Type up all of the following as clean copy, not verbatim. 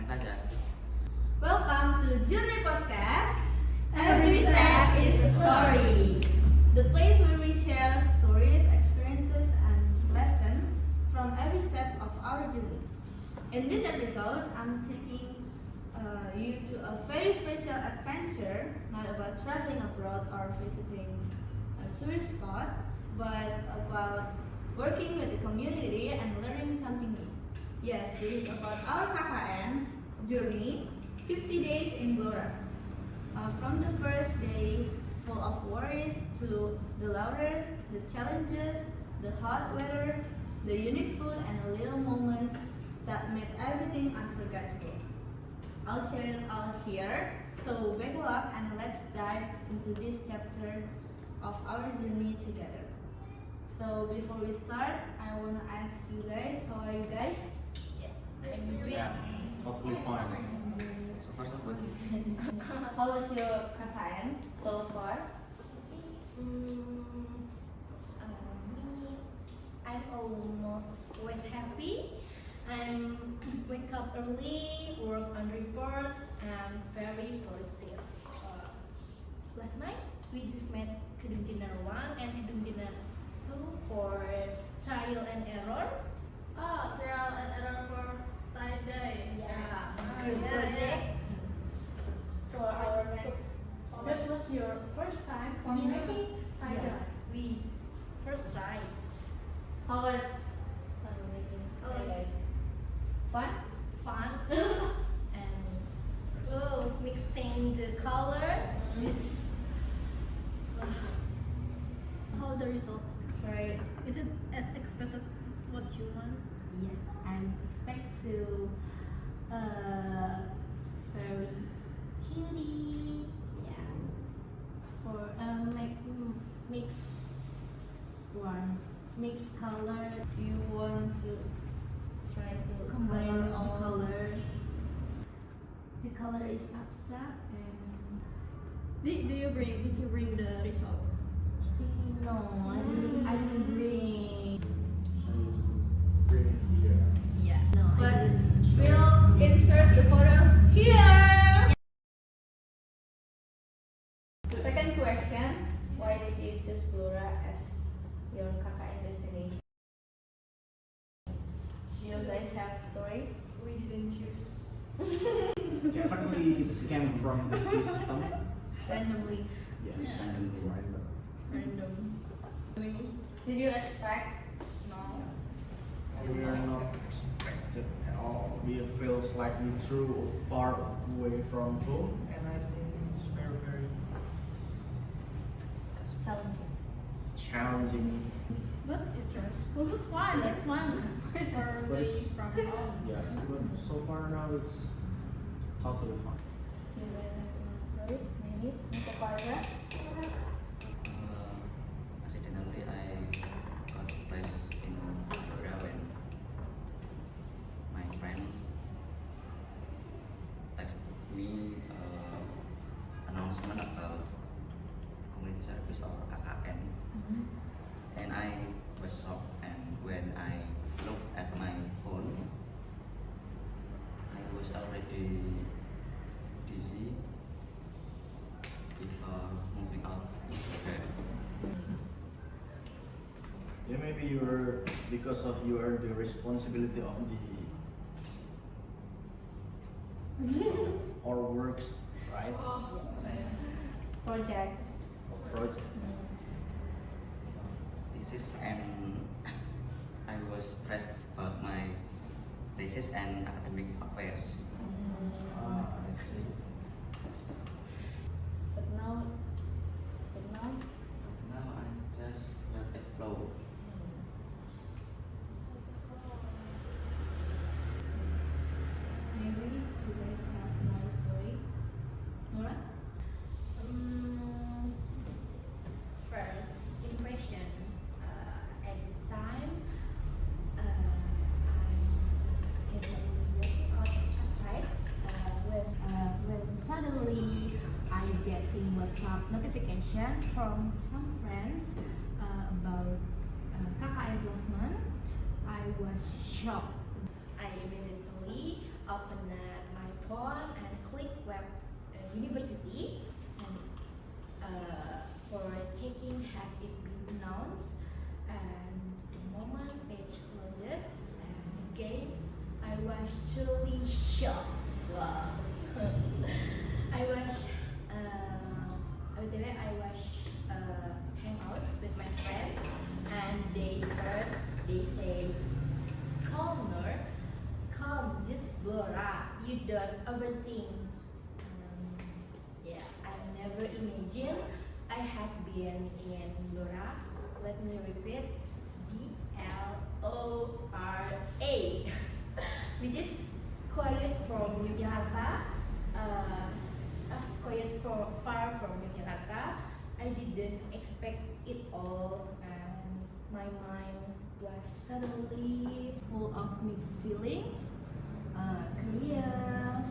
aja. Welcome to Journey Podcast. Every step is a story. The place where we share stories, experiences, and lessons from every step of our journey. In this episode, I'm taking you to a very special adventure, not about traveling abroad or visiting a tourist spot, but about working with the community and learning something new. Yes, this is about our KKN's journey, 50 days in Blora. From the first day, full of worries, to the lauders, the challenges, the hot weather, the unique food, and the little moments that made everything unforgettable. I'll share it all here, so buckle up and let's dive into this chapter of our journey together. So before we start, I want to ask you guys, how are you guys? Yeah, totally fine. So far so good. How was your KKN so far? Me, I'm almost always happy. I'm wake up early, work on reports, and very productive. Last night we just made Kedung Dinner 1 and Kedung Dinner 2 for trial and error. Trial and error for tie-dye. Yeah, Yeah, group project. For our next. That was your first time for Yeah. making tie-dye. Yeah, we first try. How was making How was- tie-dye? Fun? Fun and mixing the color is How the result? Right. Is it as expected what you want? yeah. I'm expect to very cutie. Yeah. For mix mix color. Do you want to try to Combine color all all color. The color is abstract and Did you bring the result? no, I didn't bring. So bring it here. Yeah. No, I But didn't. we'll insert the photos here. The second question: why did you choose Blora as your KKN destination? Do you guys have story? We didn't choose. Definitely it came from the system. Randomly. Yes, randomly random. Random. Did you expect? No. We are not expected at all. We feel slightly too far away from home, and I think it's very, very Challenging. challenging. But it's fun. It's fun. For But me it's- from home. Yeah, but so far now it's totally fine. Do you guys have any story? Maybe Mr. Parga? Accidentally I got placed in Blora when my friend text me announcement about community service or KKN, and I was shocked. And when I looked at my phone, I was already busy before moving out. Yeah, maybe you're because of the responsibility of the our works, right? Projects. Or project. Thesis, and I was stressed about my thesis and academic affairs. I see. But now, Now I just let it flow. maybe you guys have more story. Nora? First impression at the time, I'm just occasionally walking outside when suddenly I get a WhatsApp notification from some friends about KKN Blosman. I was shocked. I immediately opened my phone and click web university. And for checking has it been announced, and the moment page loaded and again I was truly shocked. Wow. I was hang out with my friends and they say, "Calm, Nur, calm, just Bora, you don't overthink." Yeah, I never imagined I had been in Blora. Let me repeat, BLORA, which is quiet from Yogyakarta. Far from Yogyakarta. I didn't expect it all, and my mind was suddenly full of mixed feelings, curious,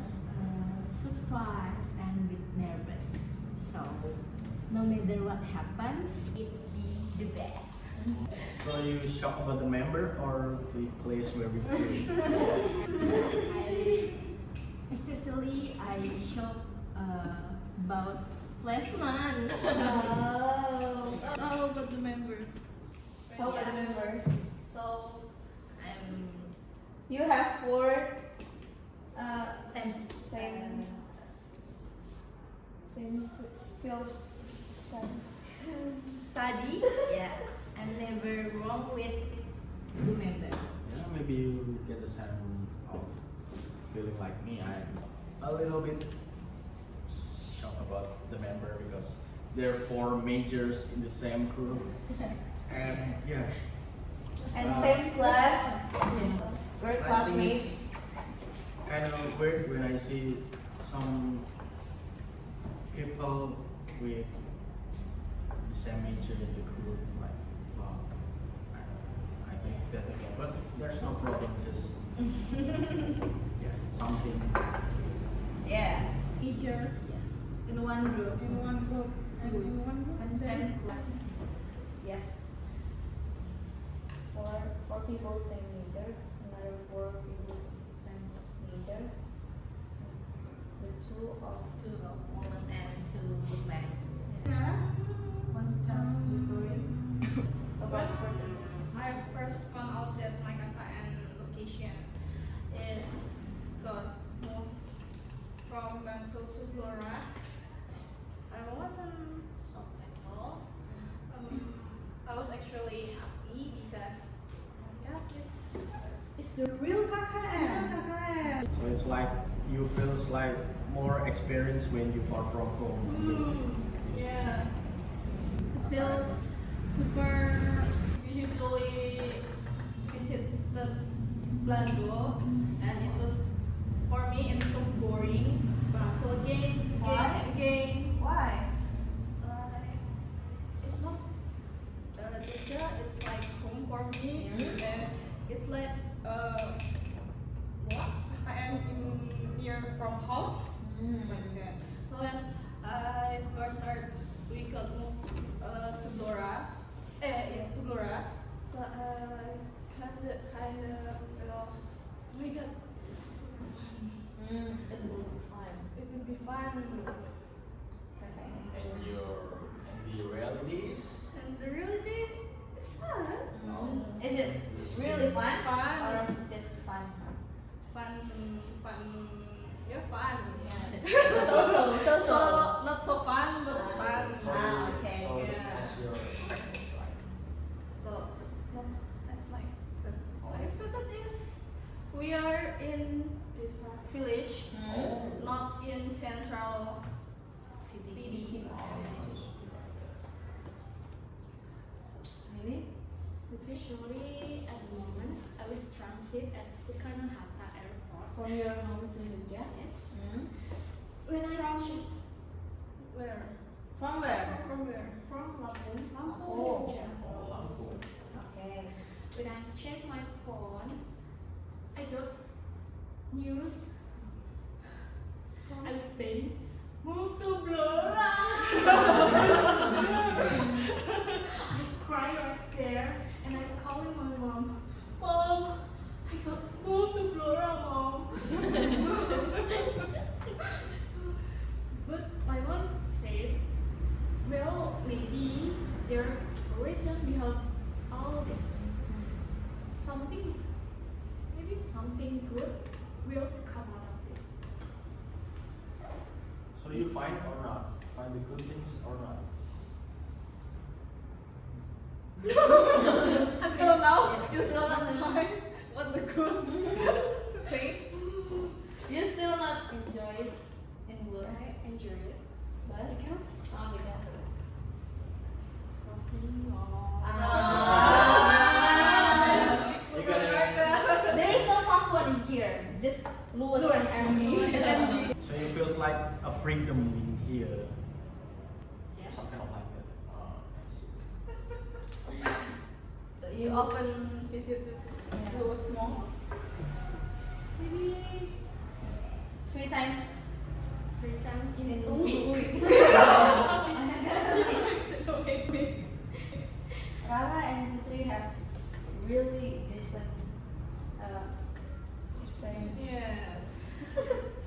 surprised, and a bit nervous. So, no matter what happens, it be the best. So you shocked about the member or the place where we play? I shocked about placement. How about the member? How about the members? So, You have four same same field study. Yeah, I'm never wrong with the member. Yeah, maybe you get a sense of feeling like me. I'm a little bit shocked about the member because there are 4 majors in the same group, and yeah. and Uh, same class. We're I think classmates. it's kind of weird when I see some people with the same major in the group. Like, wow, I make that again, but there's no problem. Just yeah, something. Yeah, Teachers in one group. in one group. And in one group, And same there's class. Yes. Four people same major. Another 4 people same major. The two of Woman and two men. wants to tell the story about first interview. I first found out that my KKN location is got moved from Bantul to Blora. I wasn't shocked at all. I was actually happy because oh my God, It's the real KKN. So it's like you feels like more experience when you far from home. yeah. It feels Super. We usually visit the Blandul, and it was for me it's so boring. Bantul again, Why? and again. why? It's not Jogja, it's like home for me, Mm. and it's like what I am near from home, like that. So when I first heard we got moved to Blora, to Blora, so I kind of feel, oh my God, it's so fun. It will be fun. It will be fun. And the realities. And the reality, it's fun. Is it really fun? Fun. Or just fun? Fun, yeah, fun. So. Not so fun, but fun. Okay. So Yeah. that's your expected, right? So, no, that's my expected. My expected is we are in this village, not in central city. Really? Actually, at the moment, I was transit at Soekarno-Hatta Airport. From your home to Jogja? Yes. When I reached Where? From where? From where? from Lampung, Oh. Jogja. Okay. When I checked my phone, I got news. I was being moved to Blora. I cried right there, and I'm calling my mom. Mom, I got moved to Blora, Mom. But my mom said, well, maybe there are reason behind all this. Maybe something good will come out of it. So you find or not? Find the good things or not? Until now, you still not find what the good thing. You still not enjoy it in Blora? I enjoy it. But Because because it's nothing wrong. Ah. You gotta- There is no Papua in here, just Louis and Ernie. So it feels like a freedom in here. Yes. Some kind of like that. I see. You often visit Louis Mall. Maybe 3 times. 3 times in a Ooh. week. Rara and Putri have really different experience. Yes.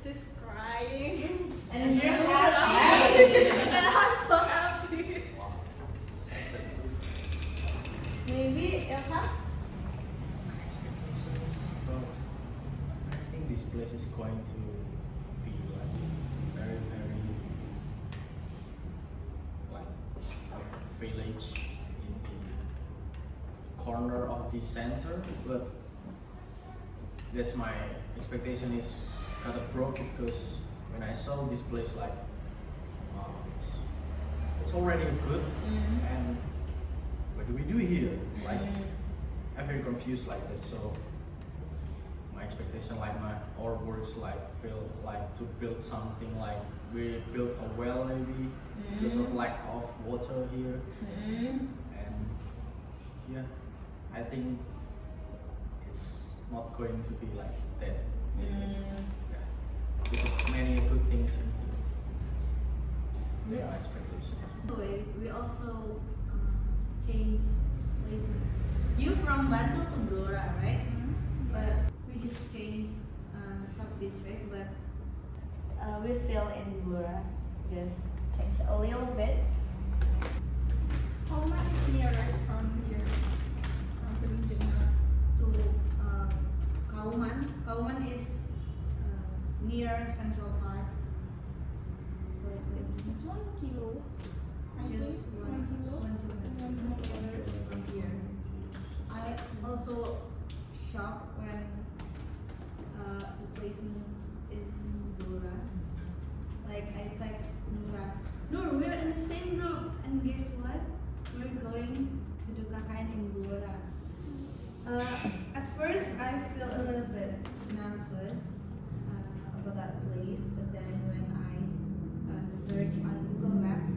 She's crying. And you you're have happy. And I'm so happy. Wow. That's a good maybe Ilham? expectations, but I think this place is going to be like very, very like a village in the corner of the center, but that's my expectation is kind of broke because when I saw this place like it's already good and what do we do here? Like I'm very confused like that. So my expectation, like our words, like feel like to build something like we built a well maybe because of lack of water here, and yeah, I think it's not going to be like that because yeah, there's many good things in here. They are expectations. Anyways, we also change placement. You from Bantul to Blora, right? But we just changed sub-district, but we're still in Blora. Just change a little bit. How much is nearest from here? From Peninjana? To Kauman. Kauman is near Central Park. So it's It's 1 kilo. I just think. 1 1 kilo. kilometer from here. I also shocked when the placement in Blora. Like I text Nura, Nur, we're in the same group, and guess what? We're going to do KKN in Blora. At first, I feel a little bit nervous about that place, but then when I search on Google Maps,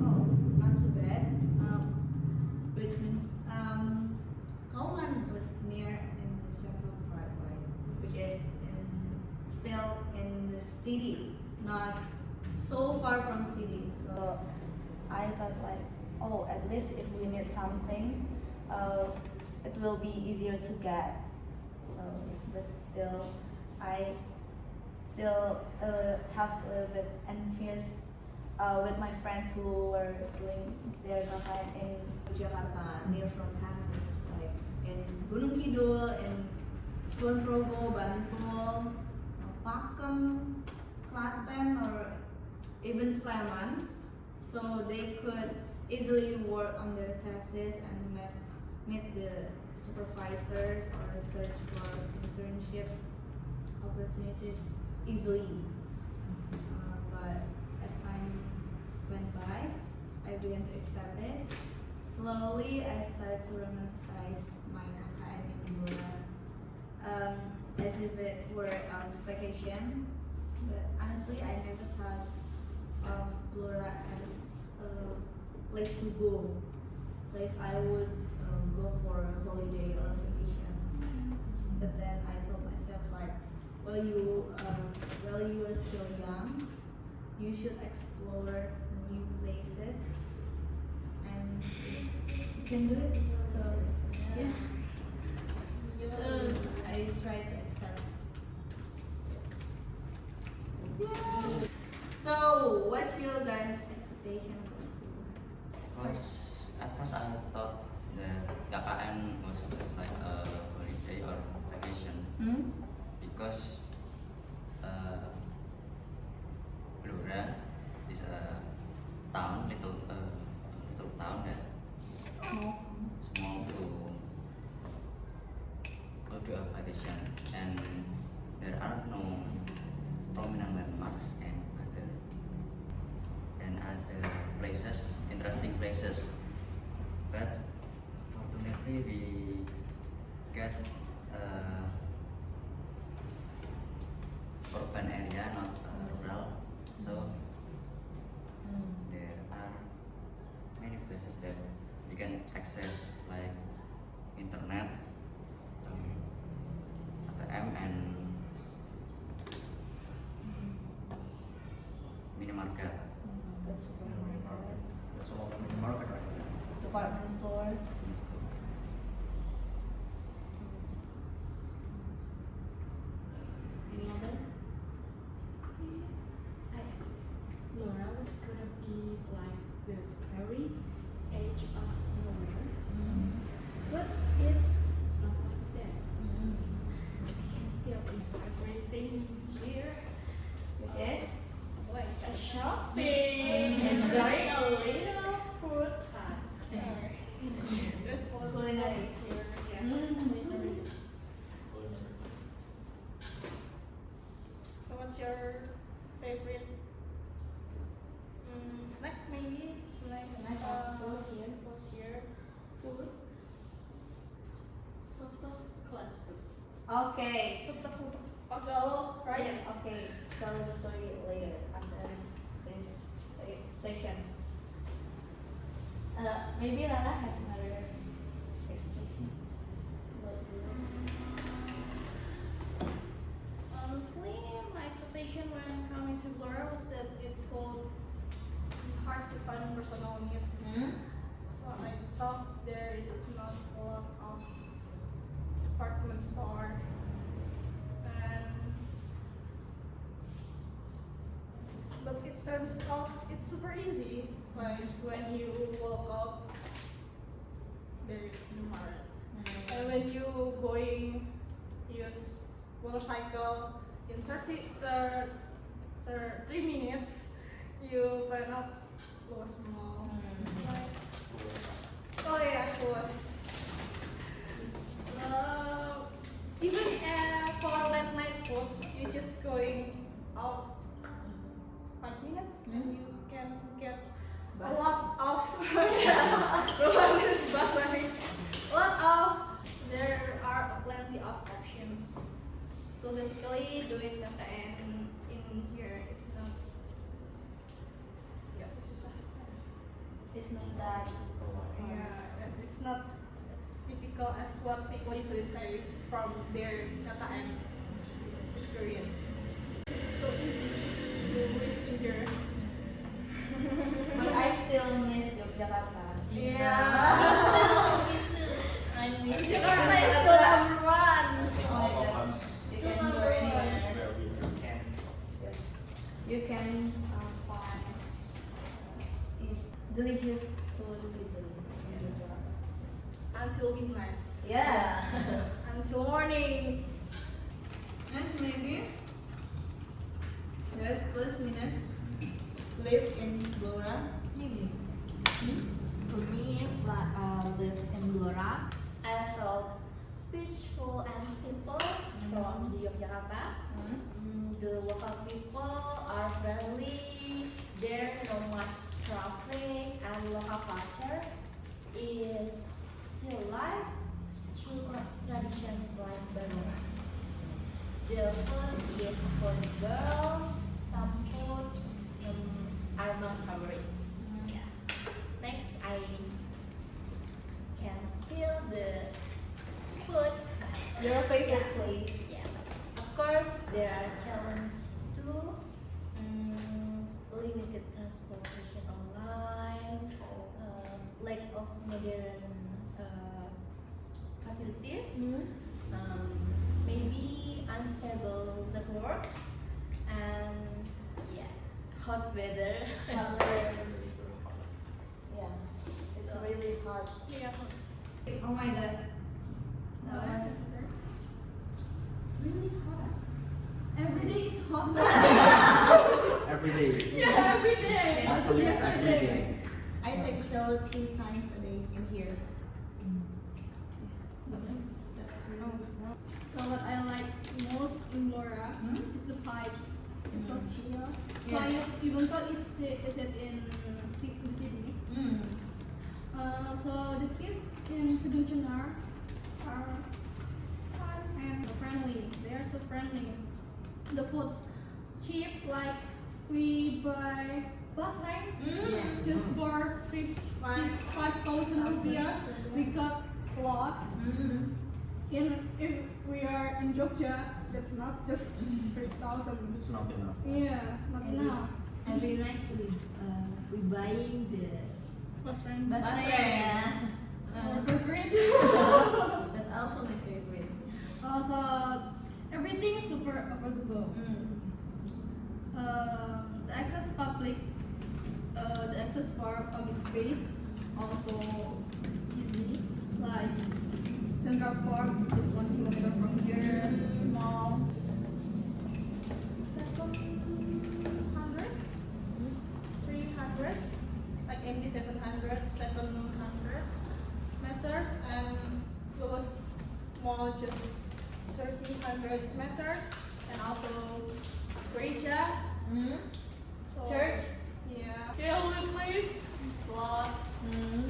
oh, not too bad. Which means Kauman was near in the Central Parkway, which is still in the city, not so far from city. So I thought like, oh, at least if we need something, it will be easier to get. So, but still, I still have a little bit envious with my friends who were doing their KKN in Jakarta, near from campus, like in Gunung Kidul, in Kulon Progo, Bantul, Pakem, Klaten, or even Sleman. So they could easily work on their thesis and meet the supervisors or search for internship opportunities easily. But as time went by, I began to accept it. Slowly, I started to romanticize my KKN in Blora, as if it were a vacation. But honestly, I never thought of Blora as a place to go, place I would go for a holiday or a vacation. But then I told myself like, while you are still young, you should explore new places, and you can do it. So yeah. I try to excel. Yeah. So, what's your guys' expectation going forward? At first I thought that KKN was just like a holiday or vacation Hmm? because Blora is a town, little town that Small. small to go to a vacation, and there are no prominent landmarks and other places, interesting places. But fortunately we get urban area, not rural. So there are many places that you can access, like internet, ATM, and minimarket. That's supermarket, There's a lot of mini market right there. department store. Any other? I asked Laura was gonna be like the very edge of nowhere, but it's not like that. We can still eat everything here, Okay. Like a shopping, and going a little food fast. there's also Culinary. here. Yes. Mm. So what's your favorite snack maybe? Snack Food here. food here. Food. Soto Klatu. Okay. Soto Pagalo, right? Yes. Okay. Tell the story later after this section. Maybe Rara has another explanation. What do you Honestly, my expectation when coming to Blora was that it would be hard to find personal needs. So I thought there is not a lot of department store, but it turns out it's super easy. Like when you walk out, there is no market. And when you going use motorcycle in 3 minutes, you find out was small. Like, oh yeah, it was. Even for late night food, you just going out 5 minutes and you can get a lot of there are plenty of options. So basically doing KKN in here is not susah. It's not that Yeah, and it's not as difficult as what people usually say from their KKN experience. It's so easy to live in here. But I still miss Yogyakarta. Yeah. Me too. I miss Jakarta is still number one. Oh my God. You can go anywhere. Where we can. Yes. You can find delicious food easily in Yogyakarta. Until midnight. Yeah. Until morning. And maybe yes, plus minus live in Blora. Maybe. For me, live in Blora, I felt peaceful and simple from the Yogyakarta. The local people are friendly. There's no much traffic, and local culture is still alive through traditions like Barora. The food is affordable. Some foods are my favorites. Yeah. Next, I can spill the food. Your favorite place. Yeah. Of course, there are challenges too. Limited transportation online, lack of modern facilities. be unstable network and yeah, hot weather. Yeah, it's really hot. Yeah. Oh my god. That was really hot. Every day is hot. Every day. Yeah, every day. Actually, Just every yesterday. day. I take shower 3 times a day in here. That's really So what I like most in Laura is the vibe. It's so chill. Yeah. Like even though it's in the city. Mm. So the kids in Seduction are fun and friendly. They are so friendly. The food's cheap, like we buy bus ride Yeah. just for 5,000 rupiah. We got a lot. Mm. If we are in Jogja, that's not just 3,000. It's not enough. Yeah, not Maybe. enough. Every night we buying the Bus ride. bus Bus ride. ride. So great. That's also my favorite. Also, everything super affordable. Mm. The access the access for public space also easy. Like Central Park is 1 kilometer from here. Mall 700, 300, like MD 700 meters, and lowest mall just 1,300 meters, and also Gereja. Mm. So, Church? Yeah. Catholic place. It's a lot. Mm.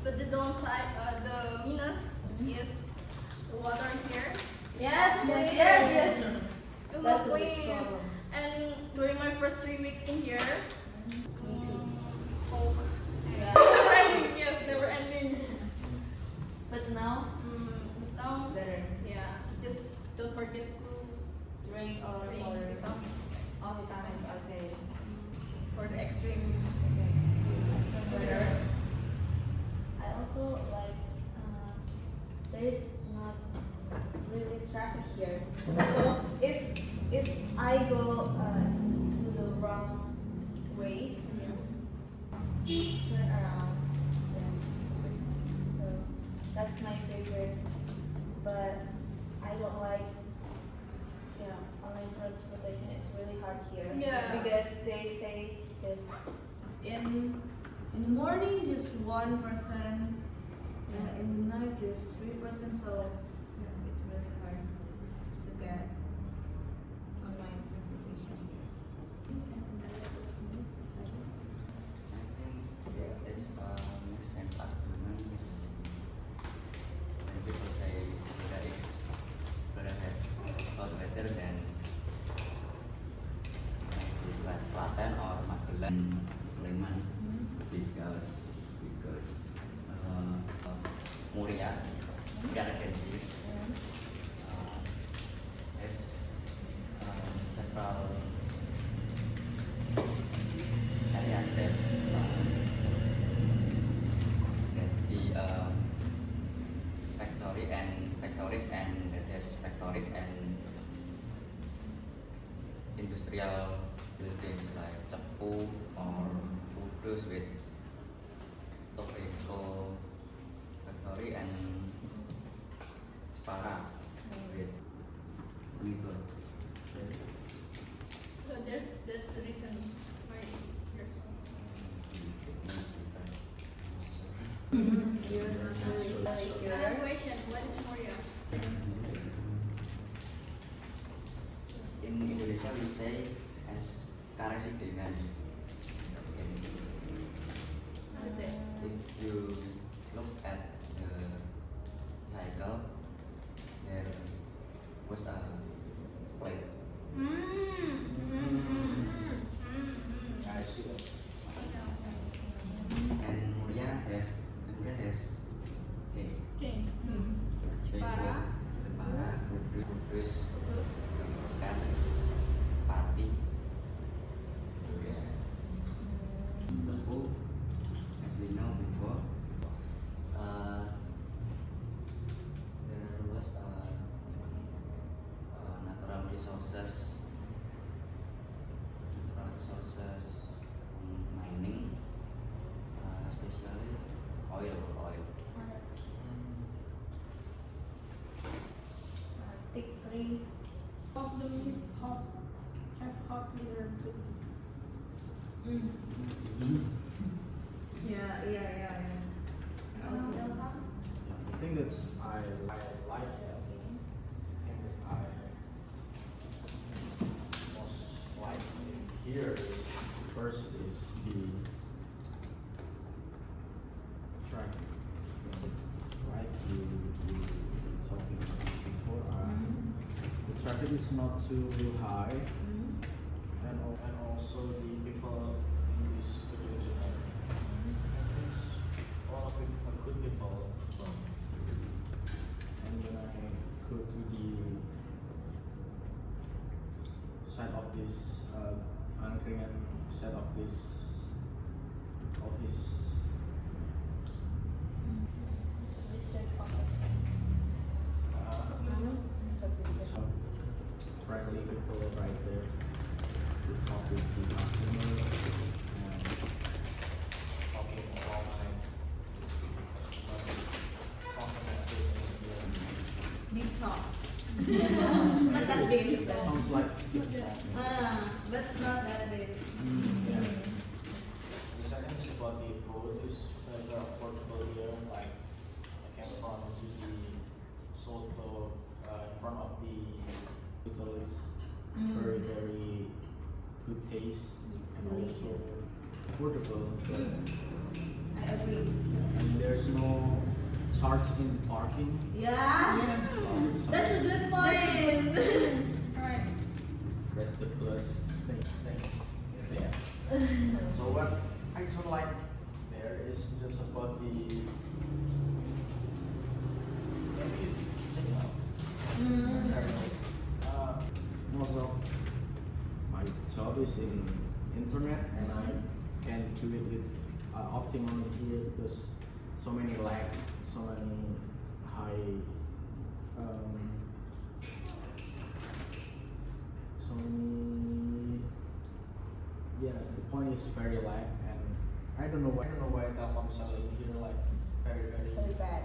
But the downside, the minus is the water here. Yes, Clean. yes. It's That's not a big clean. problem. And during my first 3 weeks in here, cold. Yeah. Never ending, yes, never ending. But now, Now, better. yeah, just don't forget to Drink or drink water. vitamins, guys. All vitamins, okay. For the extreme Weather. weather. I also like there is not really traffic here. So if I go to the wrong way, turn around. Yeah. So that's my favorite. But I don't like online transportation. It's really hard here. Yeah. Because they say this. In the morning, just 1%. In the night, just 3%. So it's really hard to get online transportation. I think there is a makes sense argument when people say Florida has hot weather than maybe like Klaten or Magelang, Sleman, because Muria Regency has several areas that the factories and there's factories and industrial buildings like Cepu or Kudus with tobacco factory and Jepara with liquor. So that's the reason why there's I have a question. What is Moria? In Indonesia we say as karesidenan. If you look at the vehicle, there was a plate. I see. And Muria has okay, Okay. Jepara, Kudus, kan, Pati, ya, Cepu, as we know before, there was a resources, mining, especially oil. Take 3. Of them is hot. Have hot liver too. Yeah. I think that's I like that thing. I think that I most like here is first is the track. Right, you talking about before. The traffic is not too high, and also the people in this region all of it are good people. And when I go to the side of this angkringan side of this office, some friendly people right there to talk with the customer and talking all night. Big talk. Not that big. That sounds like But not that big. yeah. The second is about the food is very affordable here. Like I can find the soto in front of the hotel is very good taste and also affordable. I agree. And there's no charge in parking. Yeah. That's a good point. Alright. That's the plus thing. Yeah. So what I don't like there is just about the maybe signal. I don't know. Most of my job is in internet and I can do it with optimum here because so many lag, so many high, so many. Yeah, the point is very lag, and I don't know why Telkomsel in here like very Very bad.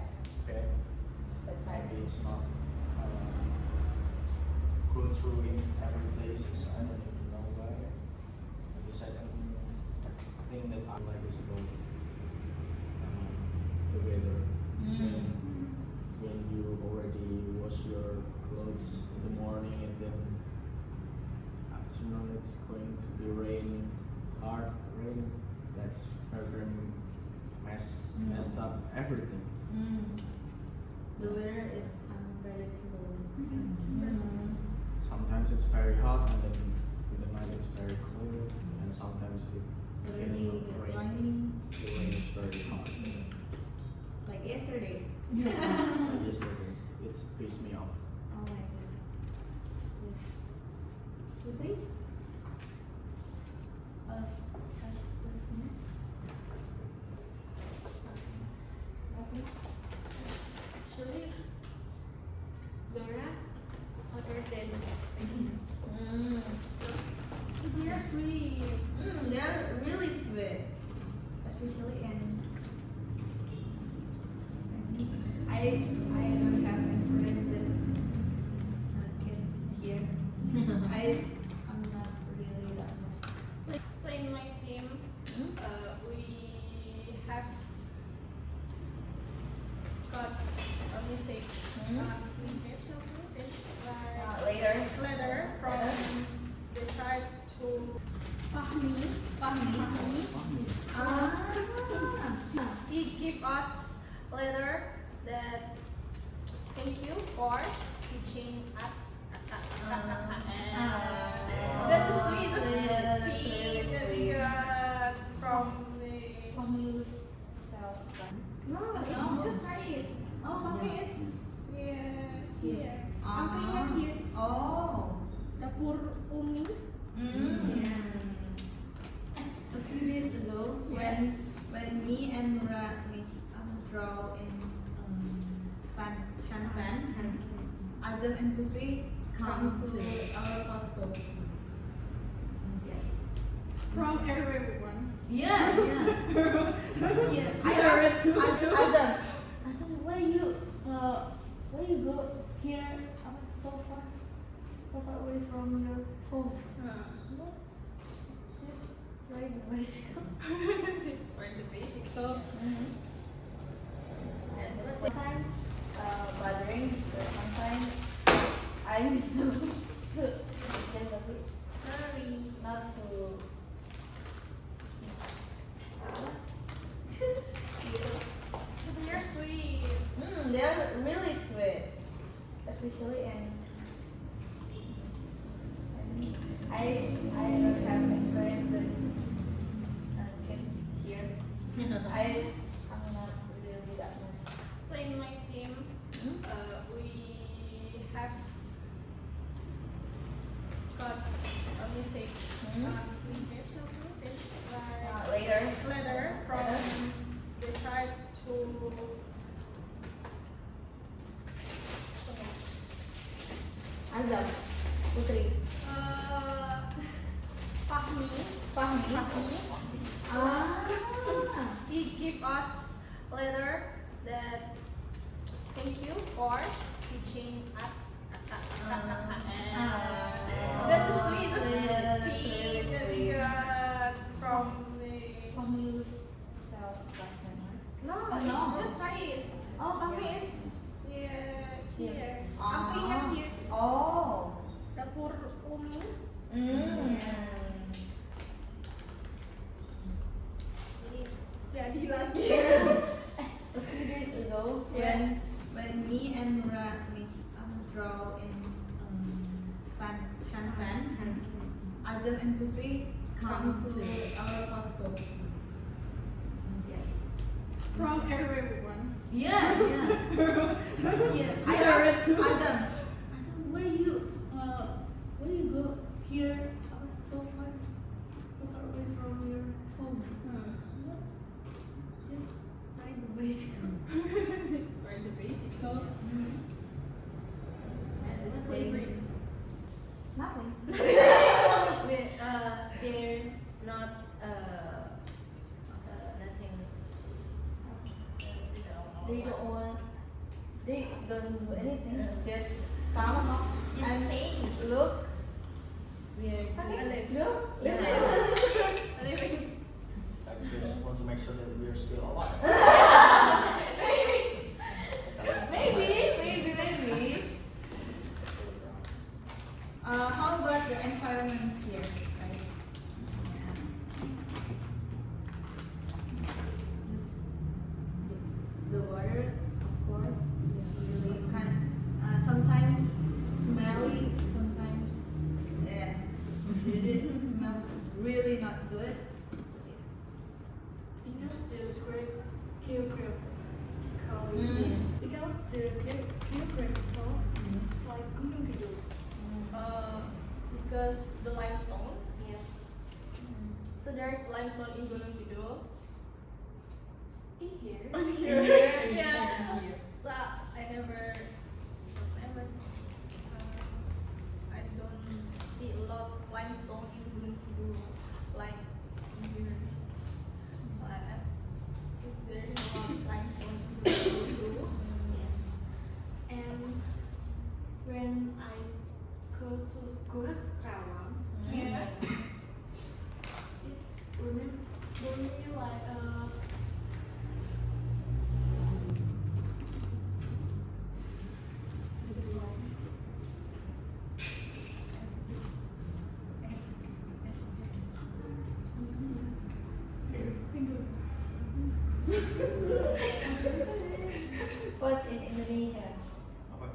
bad. That's right. Maybe it's not go through in every place. So I don't even know why. And the second thing that I like is about the weather. When you already wash your clothes in the morning and then afternoon it's going to be hard rain. That's very messed up everything. The weather is unpredictable. Sometimes it's very hot and then in the night it's very cold and sometimes it can Suddenly even get rain. raining. The rain is very hot. Like yesterday. Like yesterday, it's pissed me off. Oh my god. Yes. Putri? Actually, Laura, other than expected. They're sweet. They're really sweet. Especially in I don't have experience with kids here. I'm not really that much. So in my team, we have got a message, like Later. from they tried to Fahmi. he give us letter that thank you for teaching us. That's the sweetest thing that we got from the No, that's right. Oh, Here. Angkringan here. Oh. Dapur Umi. A few days ago, when me and Nura draw in Fan, Azam and Putri come to our Costco. From everyone. Yeah, yeah. Yes. I asked Adam, why you go here so far away from your home? What? Just ride the bicycle. It's very basic. And sometimes bothering, but sometimes I need to just a bit sorry not to. They're sweet. They're really sweet, especially I don't have experience with kids here. I'm not really that much. So in my team, we have got a message, like Later. letter from they tried to Azam, Putri. Fahmi. Ah. He give us letter that thank you for teaching us that's sweet. That's really That we sweet. got from the Kamu self classmate. no, that's nice. Oh, Fahmi yeah. is here. Ah. Angkringan here. Oh. Dapur umum. Jadi lagi. A few days ago, Yeah. when me and Nura draw in Fan, Azam and Putri come to our Costco. From everyone. Yeah, yeah. Yes. I asked Azam, where you go here so far away from your home? Just ride the bicycle. It's very basic. And just What do you play. bring? Nothing. They're not nothing. They don't do anything. Just come Just and say. look. We're Look. Yeah. I just want to make sure that we are still alive. Maybe. How about the environment here? Right? The water, of course, is really sometimes smelly, sometimes it smells really not good. Because the geographical because the geographical it's like Gunung Kidul. Because the limestone. Yes. So there's limestone in Gunung Kidul. In here, Yeah. So I don't see a lot of limestone in Gunung Kidul like in here. So I asked, is there's a lot of limestone in Gunung Kidul too? yes. And when I go to Guruk Karawang, Yeah. it's remember me like What's in Indonesia? Apa?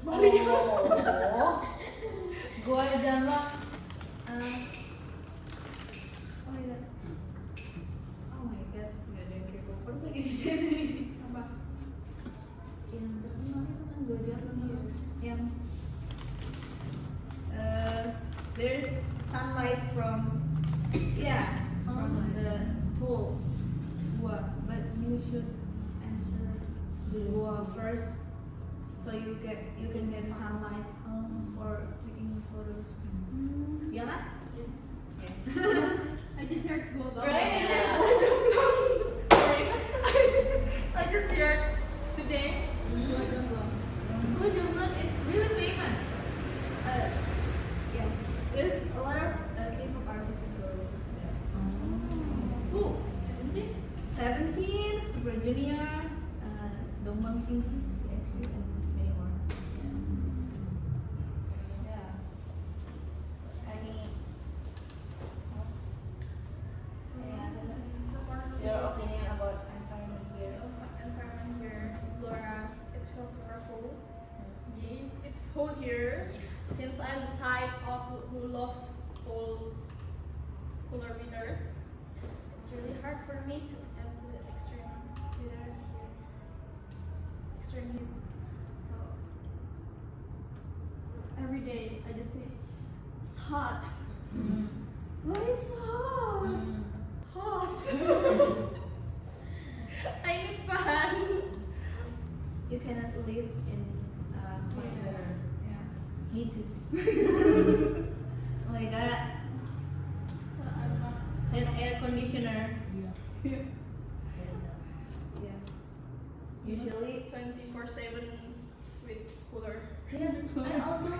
Oh, gua Jambang. Oh my god. Oh my god, nggak ada yang K-popper lagi di sini. Apa? Yang terkenal itu kan gua Jambang ya. Yang there's sunlight from from the pool. But you should go up first, so you can get sunlight for taking photos. Yeah, kan? I just heard go down. Right? Sorry. I just heard today. Go Jomblo is really famous. Yeah, there's a lot of K-pop artists go there. Who? 17, Super Junior, Dongbang Shinki, EXO, and many more. Yeah. Any other So for your opinion about environment here? environment here, Flora, it feels super cool. Yeah, it's cold here. Since I'm the type of who loves cooler weather, it's really hard for me to adapt to the extreme weather here. Extreme heat. So every day I just say it's hot. But it's hot. Hot. I need fun. You cannot live in hot weather. Yeah. Me too. Oh my god. So I'm not. And air conditioner. Yes. Usually. 24/7 with cooler. Yes. And also,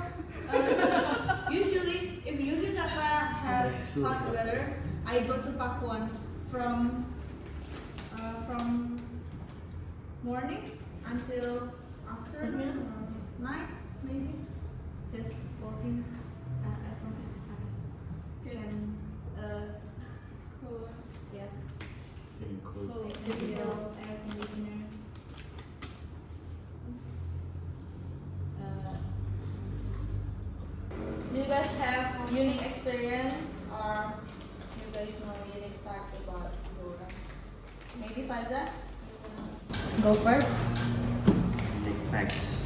usually if Yogyakarta has hot weather, I go to Pakuan from morning until afternoon or night maybe. Just walking as long as I can. Cooler. Yeah. Feeling cool. Cool. Feel air conditioner. Do you guys have unique experience or you guys know unique facts about Blora? Maybe Faza? Go first. Take facts.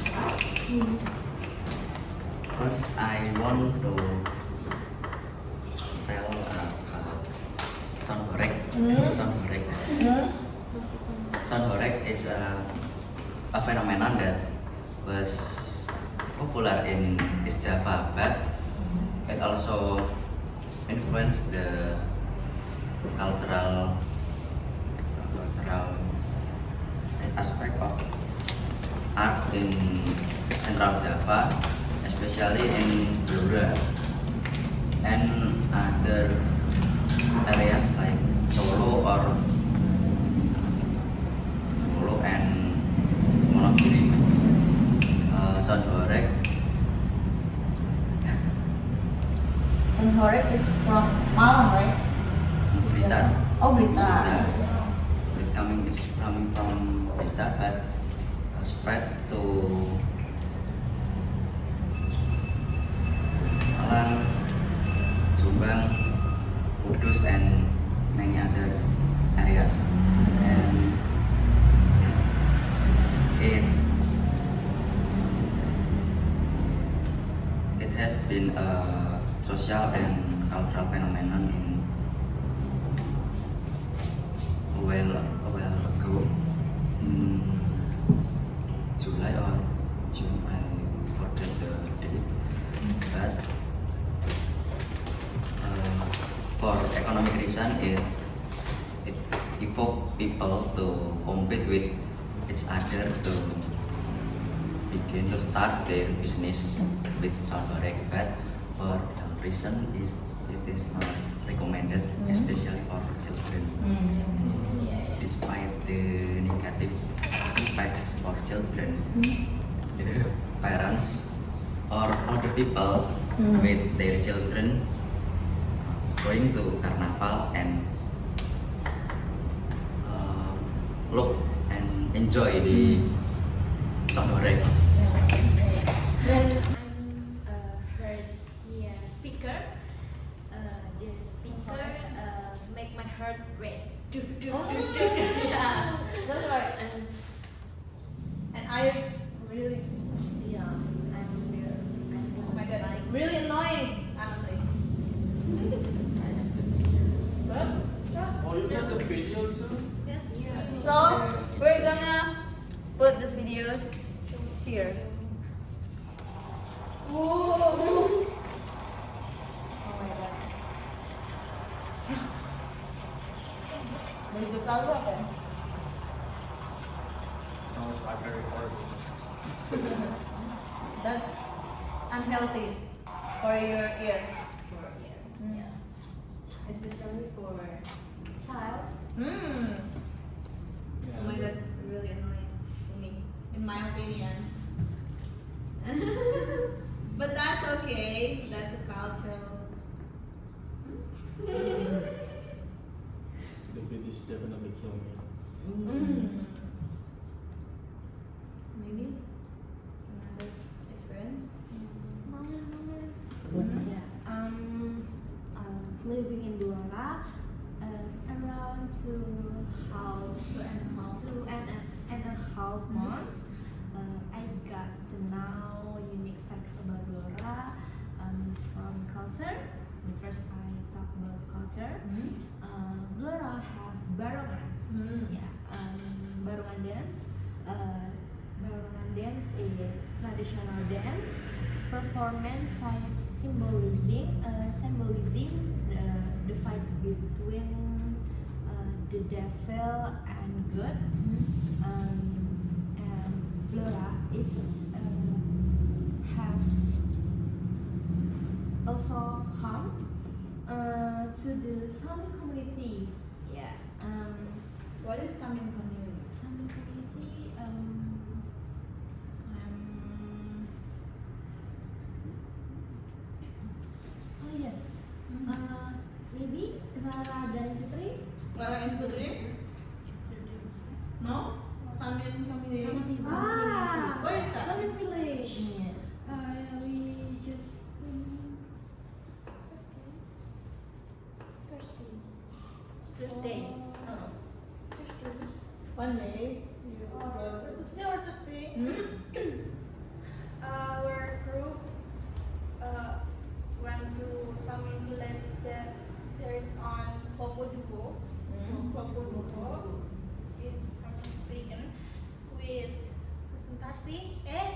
First, I want to tell about Sonhorek. Sonhorek. Sonhorek is a phenomenon that was popular in East Java, but it also influenced the cultural aspect of art in Central Java, especially in Blora and other areas like Solo and Wonogiri. Sonhorek Sonhorek is from Malang, right? Blitar. Oh, Blitar. It coming from Blitar, but spread to Malang, Jombang, Kudus, and many other areas. And it has been a social and cultural phenomenon in a while ago, in July or June, I forget the date. But for economic reason, it evoked people to compete with each other to begin to start their business with Sonhorek. But for that reason, it is not recommended, especially for children. Despite the negative effects for children, the parents or other people with their children going to carnival and look and enjoy the Sonhorek. When I'm heard the speaker, their speaker make my heart race. Yeah, That's right. And I really, yeah, oh my god, really annoying, honestly. Oh, you got the video too? Yes. So we're gonna put the videos here. Oh my god. Berikut lalu apa ya? Sounds like very horrible. That's unhealthy for your ear. For ears. Mm. Yeah. Especially for child. Hmm. Yeah, Oh my god, really annoying to me, in my opinion. But that's okay. That's a cultural. The British definitely kill me. Mm. Maybe another experience. Yeah. Living in Blora, around two and a half months, I got to know unique facts about Blora from culture. The first I talk about culture. Blora have barongan. Yeah, barongan dance. Barongan dance is traditional dance performance symbolizing the fight between the devil and God. And Blora is have also home to the Sami community. Yeah. What is Samin community? Sami community. Oh yeah. Maybe Rara dan Putri. Clara and Putri? No? Samin community. Ah, Where is that? Samin village. Yeah. We just Thursday. One day you go to. Still Thursday. Hmm? Our group went to some village that there is on Klopodubo. Klopodubo, if I'm not mistaken, with Miss Suntarsi and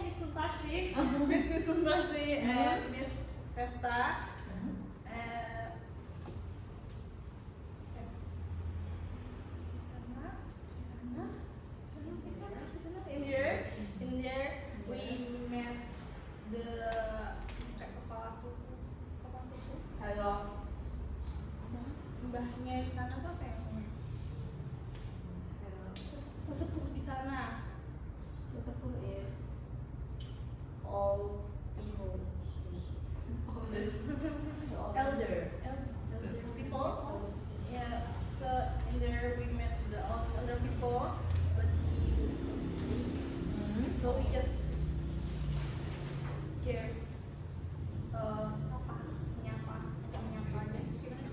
Miss Vesta. In there we met the kepala suku. Hello. Mbahnya di sana tuh kayak sesepuh di sana. Sesepuh is all people. Oldest. Elder. Elder people. Yeah. So in there we met the elder people, but he was sick. So we just gave nyapa aja.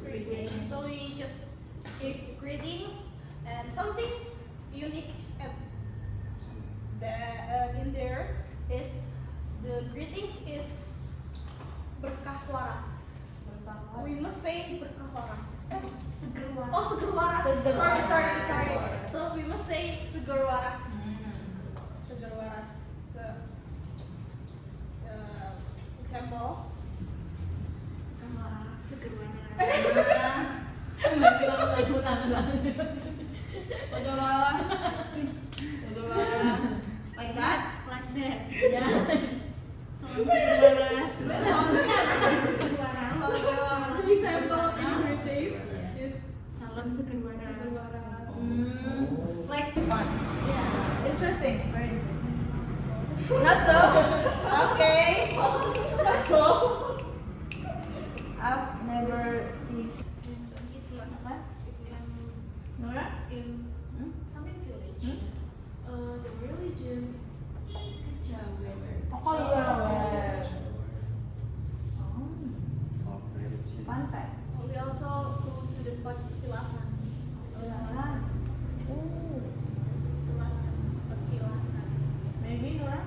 Greetings. So we just gave greetings and some things unique at in there is the greetings is berkah waras. We must say berkah waras. Seger waras. Oh, seger waras. Seger waras. Sorry. So we must say seger waras. Seger waras. Example. Seger waras. Like that? Like that. Yeah. Salam seger waras. Salam Seger waras. Example is Salam seger waras. Like fun. Yeah. Interesting. Very interesting. Not so. Okay. That's all. I've never seen. What? Nora? In Samin village. the religion is Jawa. Oh yeah. Fun fact. We also go to the petilasan. Petilasan. Maybe Nora?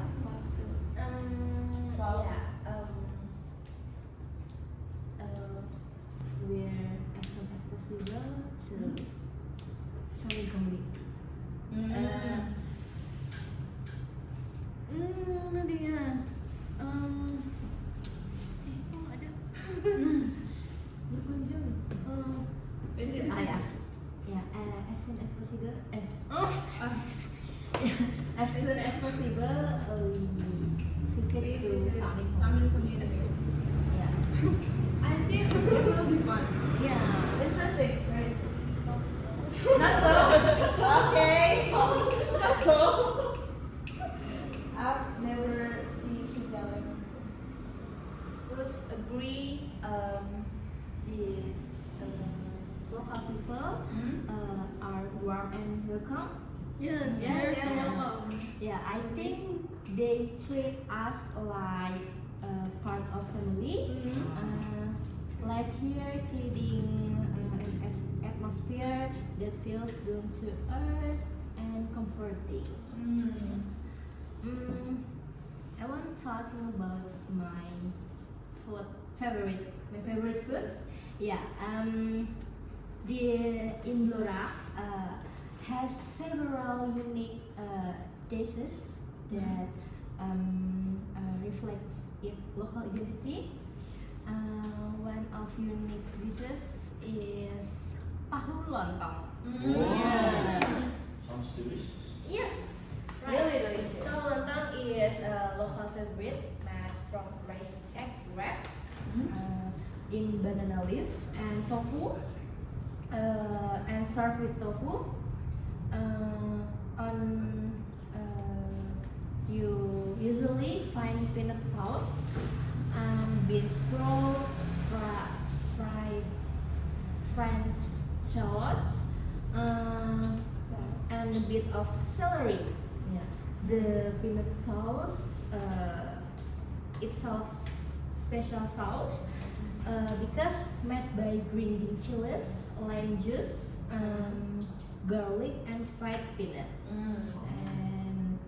Wow. Yeah. We're as soon as possible to Sami community. Is it? Ah, yeah. As soon as possible. Oh, As soon as possible, we visit to Samin Samin community. Yeah. I think it will be fun. Yeah. Interesting. Very Not so. Not so. Okay. Not so. I've never seen Kijalan. Terus agree these local people are warm and welcome. Yes. Yeah, They're so yeah. welcome. Yeah, I think they treat us like part of family. Life here creating an atmosphere that feels down to earth and comforting. I want to talking about my favorite foods. Yeah. The in Blora has several unique dishes that reflects its local identity. One of unique dishes is pahu lontong. Yeah. Sounds delicious. Yeah. Really delicious. Pahu lontong is a local favorite made from rice egg wrap in banana leaf and tofu. And served with tofu. You usually find peanut sauce, bean sprouts, fried French shallots, and a bit of celery. Yeah. The peanut sauce itself special sauce because made by green bean chilies, lime juice, garlic, and fried peanuts. And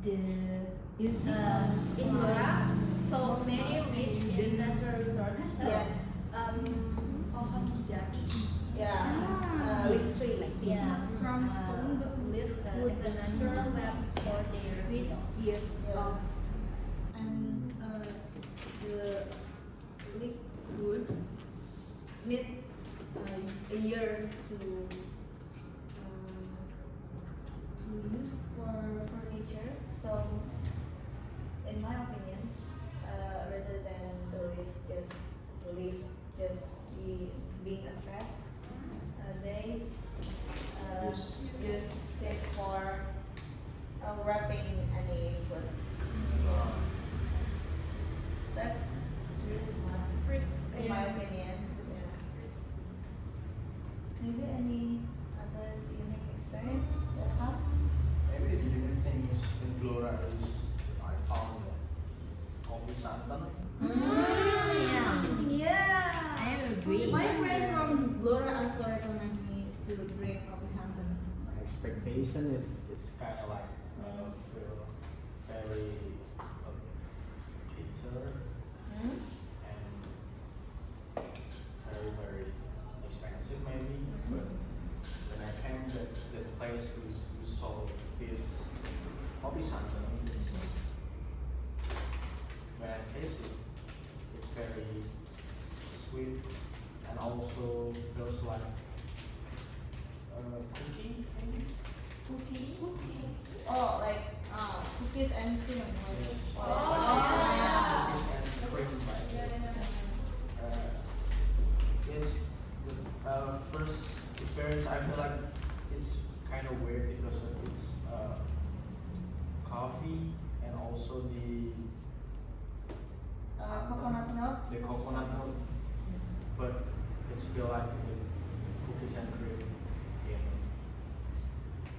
the in Blora, so many rich in natural resources. Yeah. Pohon jati. Yeah. Leaf tree like this. Yeah. From stone, but Live is a natural web for their Which years Yeah. of And the liquid needs years to use for furniture. So, in my opinion, rather than the leaf just being addressed, they just take for wrapping any food. That's really smart. In my opinion. Yeah. Maybe any other unique experience that have? Maybe the unique thing is in Blora is I found that kopi santan. Yeah. I agree. My friend from Blora also recommended me to drink kopi santan. My expectation is it's kind of like feel very bitter Hmm? and very expensive maybe. But when I came to that place who sold this kopi santan, when I taste it, it's very sweet and also feels like cookie maybe. Cookie? Oh, like cookies and cream. Yes. Oh, That's what yeah. cookies and cream, right? It's the first experience. I feel like it's kind of weird because of its coffee and also the Coconut milk. the coconut milk, but it's feel like the cookies and cream in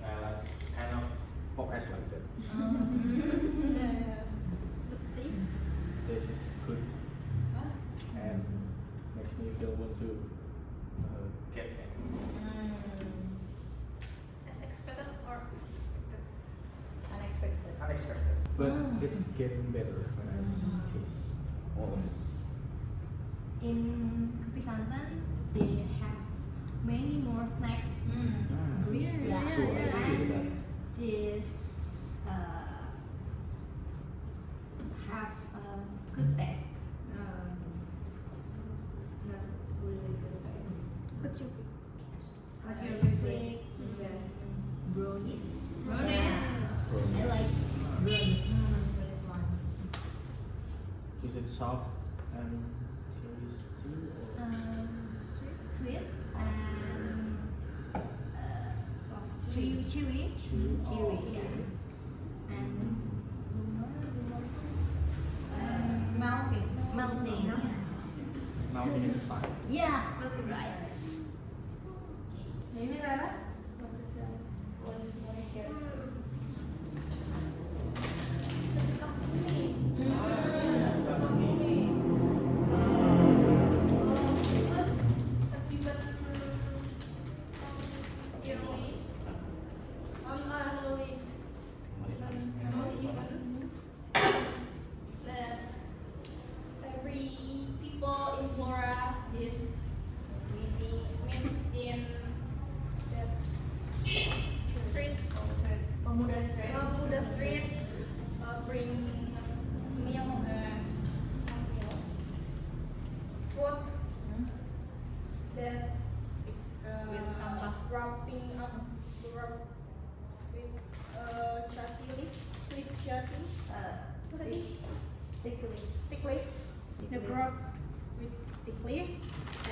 like kind of pockets like that. This is good and makes me feel want to get it. As expected or Unexpected. Unexpected, but it's getting better when I taste all of it. In Kopi Santan, they have many more snacks. It's Yeah. true. I agree with that. This have a good taste. Have really good taste. what you it soft and tasty or Sweet and soft. Chewy. chewy? Chewy, yeah. And melting. Melting. Melting inside. Yeah, right. Maybe Rara? Want to share? Sedekah bumi. Because even yearly, annually, even that every people in Blora is meets in that street, Pemuda Street. Pemuda Street, bring meal, food that With tambah. wrapping up, wrap with jati leaf jati, what tadi? Thick leaf. The wrap with thick leaf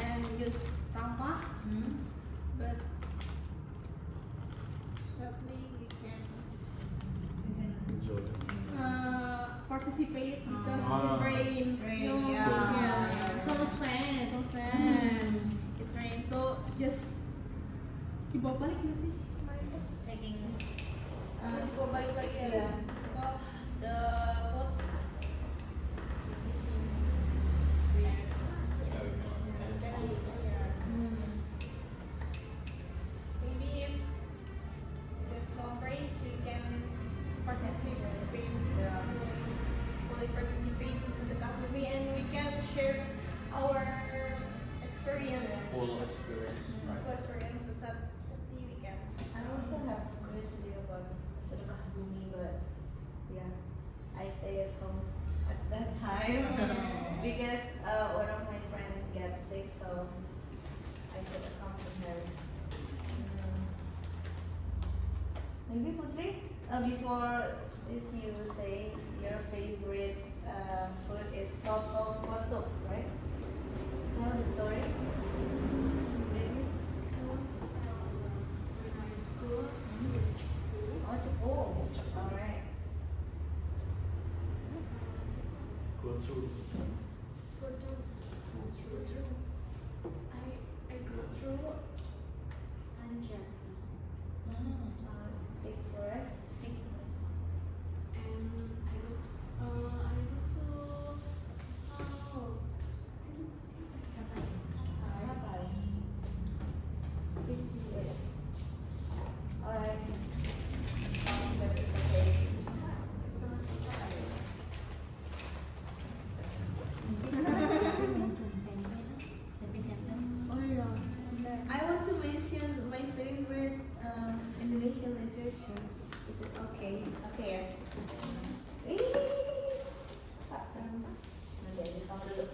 and use tampah, but sadly we can Enjoy. participate because Ah. it rains. Rain, No, yeah. So sad. It rains, so just dibawa balik nggak sih? Taking Dibawa balik lagi ya. Yeah. So, the food. Maybe if there's no rain, we can participate. Yeah. Fully participate in Sedekah Bumi and we can share our experience. Full experience, Full right? experience, but sadly we can't. I also have curiosity about Sedekah Bumi, but yeah, I stay at home at that time because one of my friends got sick, so I should accompany her. Maybe Putri, before this you say your favorite food is soto potuk, right? Tell the story. Maybe? Oh, cepu. Alright. Go through. Go through. I go through Anjali. Take forest. And I go to Sapai. Alright. That is okay. Oh yeah. I want to mention my favorite Indonesian literature. Is it okay? Okay ya. Pak, nanti aja kamu dulu.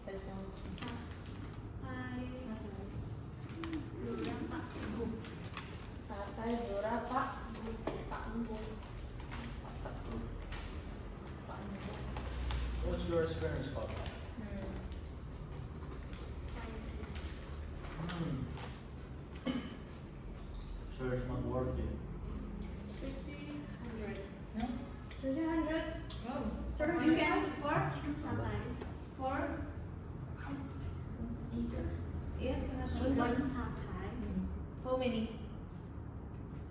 Terus kamu. Satai Dora Pak. Pak Embung. What's your experience about that? So it's not worth it. 300. Oh. You can for Chicken satay. for yeah. Chicken One. satay. How many?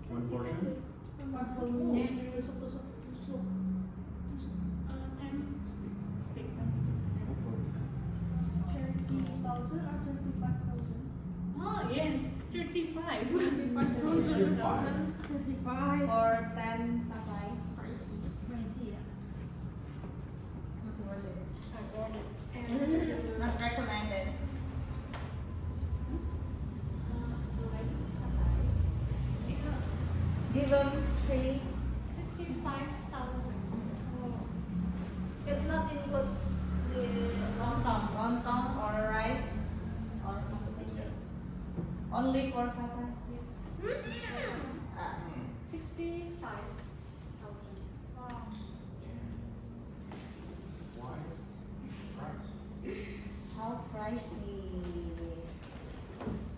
One portion? Tusuk. 10 stick. 30,000 or 25,000? Oh yes, 35. 35 for 10 sapai. Pricey ya. Not worth it. And Not recommended. the wedding satay. Give them 3. 65,000. It's not include the lontong or rice or something. Only for sapai. Yes. Ah. 65,000. Why? How pricey?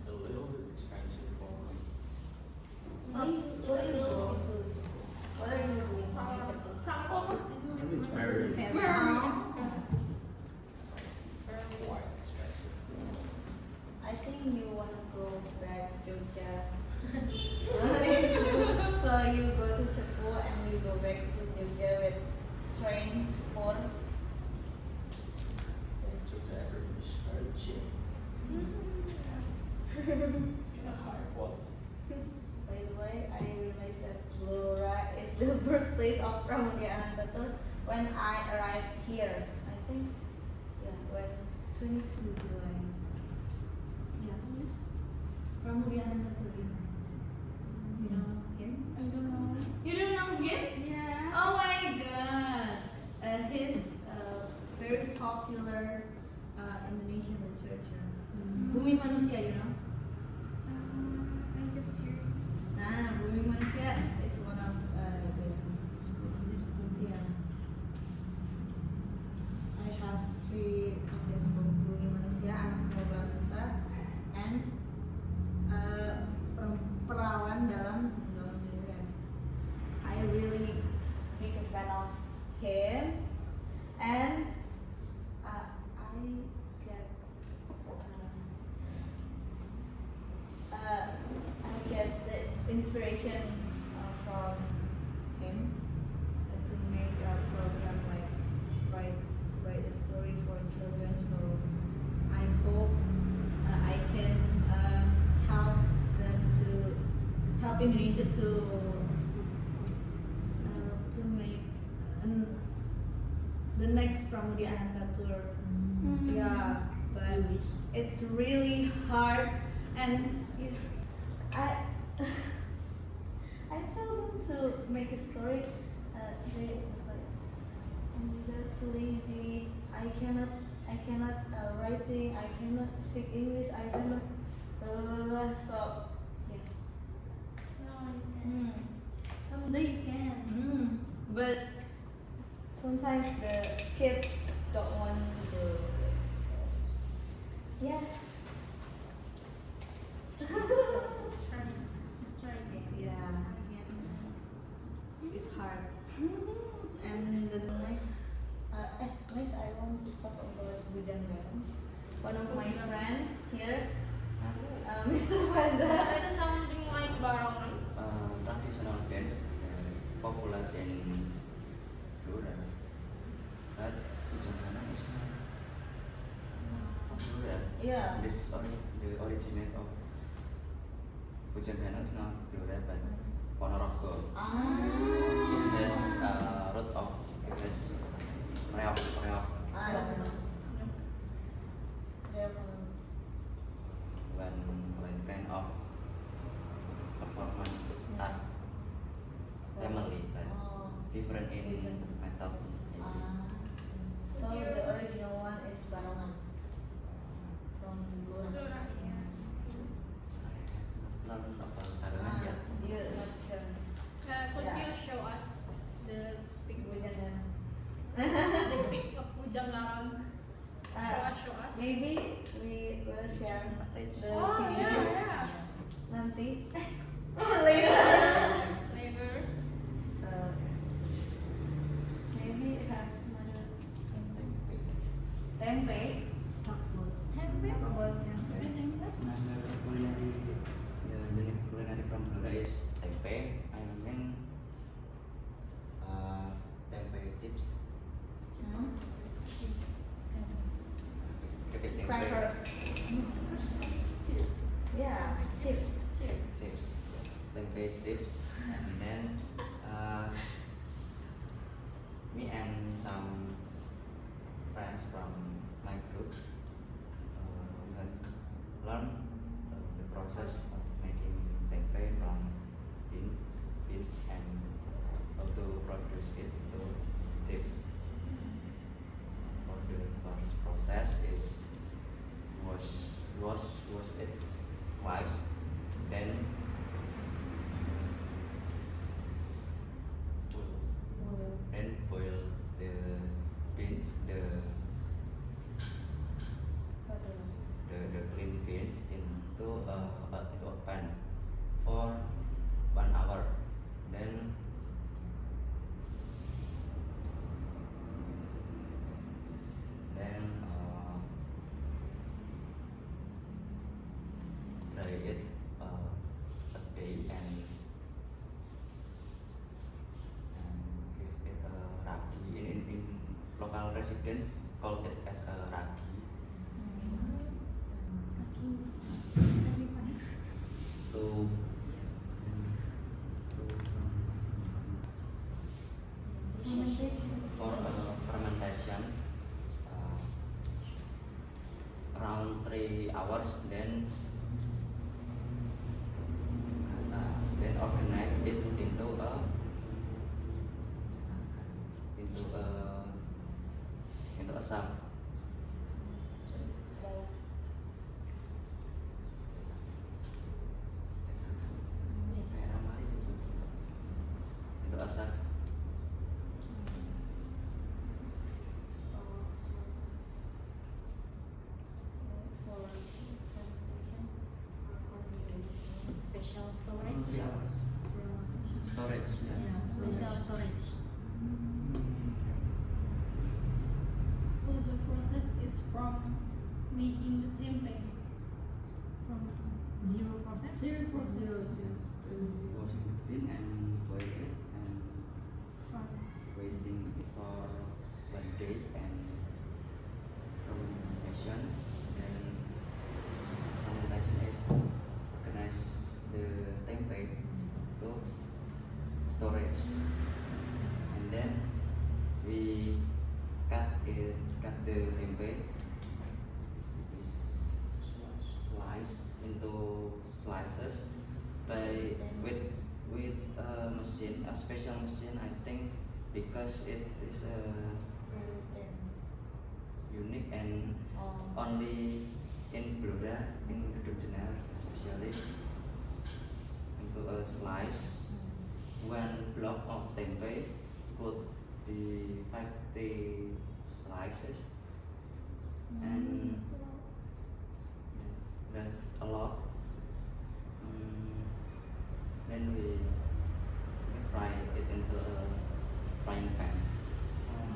A little bit expensive for What are you doing to Cebu? What are you doing in Cebu? maybe it's very Very quite expensive. I think you wanna go back Jogja. So you go to Cebu and you go back to Jogja with train sport. So the average is very cheap. And high quality. By the way, I realized that Blora is the birthplace of Pramudia Anantatur when I arrived here. I think, yeah, when 22 July. Yeah, who is Pramudia Anantatur? You know him? I don't know. You don't know him? Yeah. Oh my god! He's very popular Indonesian literature. Bumi Manusia, you know? I just hear. Nah, Bumi Manusia is one of yeah. I have 3 of his book, Bumi Manusia, Anak Semua Bangsa, and Perawan dalam Genggaman Militer. I really big a fan of him, and I get I get the inspiration from him to make a program like write a story for children. So I hope I can help them to help Indonesia to make the next Pramudia Anantatur. Yeah, but it's really hard, and I I tell them to make a story. They was like, they're too lazy. I cannot writing. I cannot speak English. I cannot. So yeah. No, you can. Mm. Someday you can. But sometimes the kids don't want to do it. So yeah. Just try again. Yeah. It's hard. And the next I want to talk about Bujanggaran. One of my friend here, Mr. Faza. Itu something like barongan. Traditional dance popular in Blora, but Bujanggaran is not popular. Yeah. The originate of Bujanggaran is not Blora, but Ponorogo. It has root of this reok. When kind of performance art family, but different in Different. method. So the original one is Barongan from Blora. Learn about Barongan yet. You're not sure. Could Yeah. you show us the speak Bujanggaran. the pic of Bujanggaran? Show us. Maybe we will share the Oh, video yeah. nanti later. Later. So maybe have another tempe. Talk about tempe. Talk about tempe. Another culinary from Blora is tempe. I mean tempe chips. Kepit tempe. Crackers. Yeah, chips. Chips. Tempe chips. And then me and some friends from my group learn the process of making tempe from beans and how to produce it to chips. For the first process is wash it twice, then boil the beans, the it a day and give it a ragi. In local residents call it as a ragi. To for fermentation around 3 hours, then organize it into a sap. Kayak ramai gitu. Into a sap. Special storage. Storage. Yeah, special storage. So the process is from making the tempeh. From Zero process. zero process. Wash the bean and boil it and From waiting for 1 day and fermentation. Then fermentation is organize the tempeh to storage, and then we cut the tempeh slice into slices by with a machine, a special machine, I think, because it is unique and only in Blora, in Gedung Jenar especially, into a slice. One block of tempeh could be 50 slices, and that's a lot. Then we fry it into a frying pan.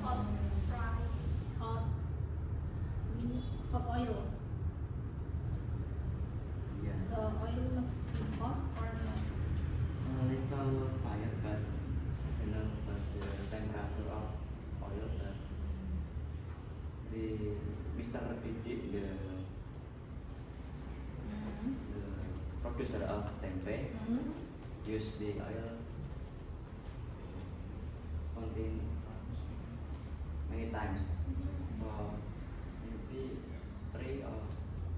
hot fry. Hot. Hot oil. Yeah, The oil must be hot or not? a little fire, but but the temperature of oil, but the Mr. Didik, the producer of tempeh, use the oil contain many times for maybe 3 or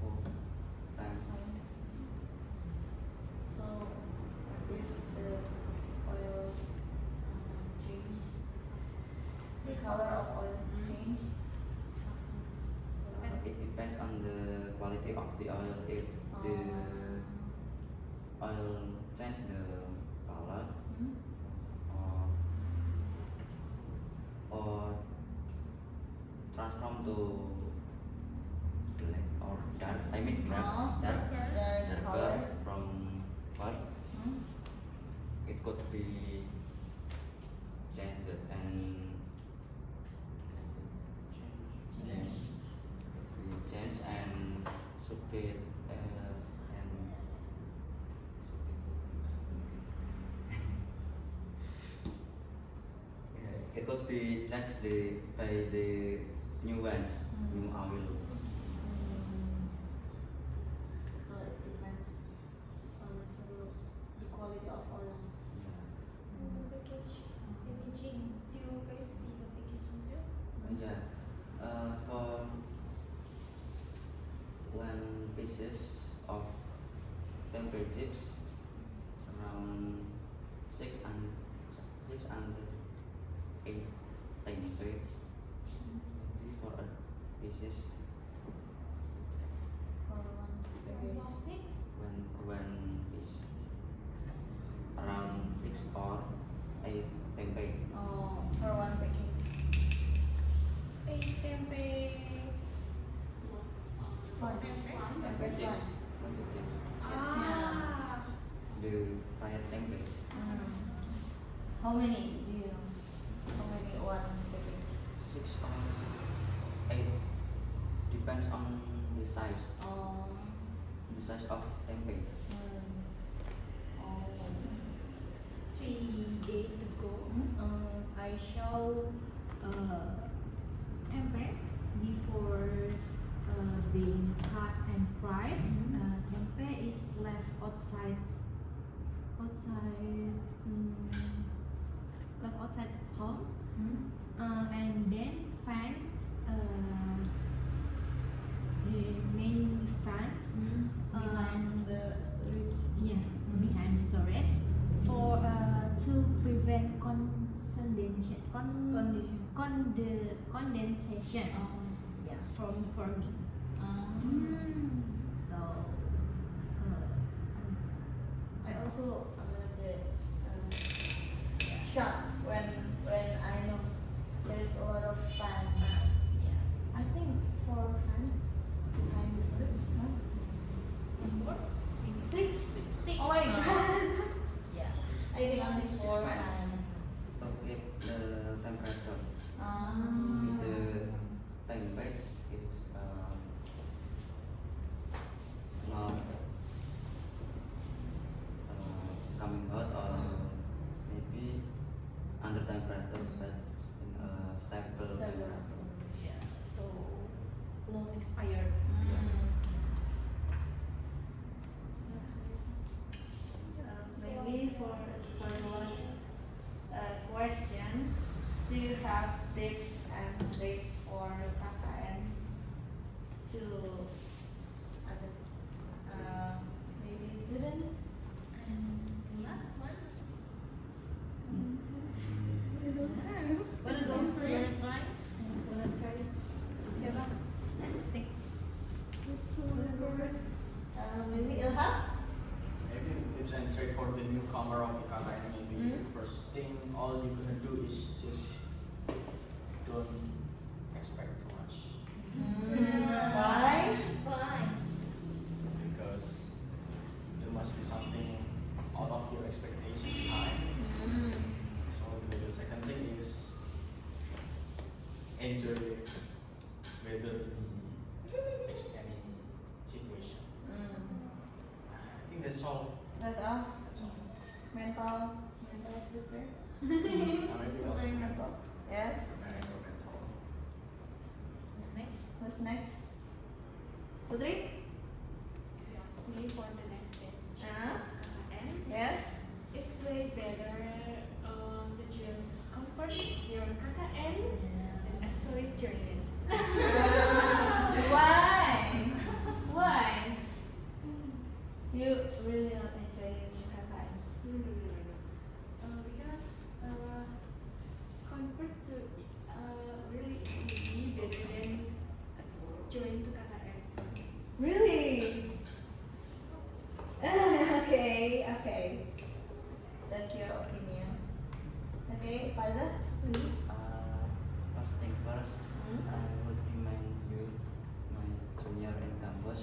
4 times. So if the oil change, the color of oil change. It depends on the quality of the oil. If the oil change the color or transform to black or dark, I mean darker from first, it could be changed and change and substitute and it could be changed by the new ones, new oil. So it depends on the quality of oil. Packaging. You guys see the packaging too? Yeah, for 1 pieces of tempeh chips, around 6 and 8 tempeh, maybe for a pieces, For one package. Plastic. one piece, around 6 or 8 tempeh. Oh, for one package. 8 tempeh. Slice. Tempeh chips, tempeh chips, Ah. the fried tempeh. How many? Do you know? How many one package? 6 or 8, depends on the size Oh. of tempeh. show tempe before being cut and fried. Tempe is left outside home, and then fan the main fan Behind the storage. yeah behind the storage for to prevent condensation condensation yeah from forming. So I also shocked when I know there is a lot of fan. yeah. I think 4 fan behind the storage. No? 6. Oh my god. Yeah. I think only 4 fan. To keep the temperature. Ah. The tempe is not coming out or maybe under temperature, but in a stable temperature. Yeah. So long expired. Maybe for the last question, do you have tips and tricks for KKN to other maybe students? And the last one. What is Go on first. first? Try. Wanna try? Siapa? Let's pick. Maybe Ilham? Maybe tips and trick for the newcomer of the KKN. Maybe first thing, all you gonna do is just don't expect too much, Why? Why? because there must be something out of your expectation high. So the second thing is enjoy it, whether any situation. I think that's all. That's all. That's all. Mental prepare. Maybe also Very mental. Yes. mental. What's next? What's next? Putri? If you ask me for the next batch Uh-huh. of KKN, Yes. it's way better to just comfort your KKN than actually join it. Why? Why? You really not enjoying your KKN? Because comfort to really easy better than join to KKN. Really? Okay. That's your opinion. Okay, Faza? First thing first, Hmm? I would remind you, my junior in campus,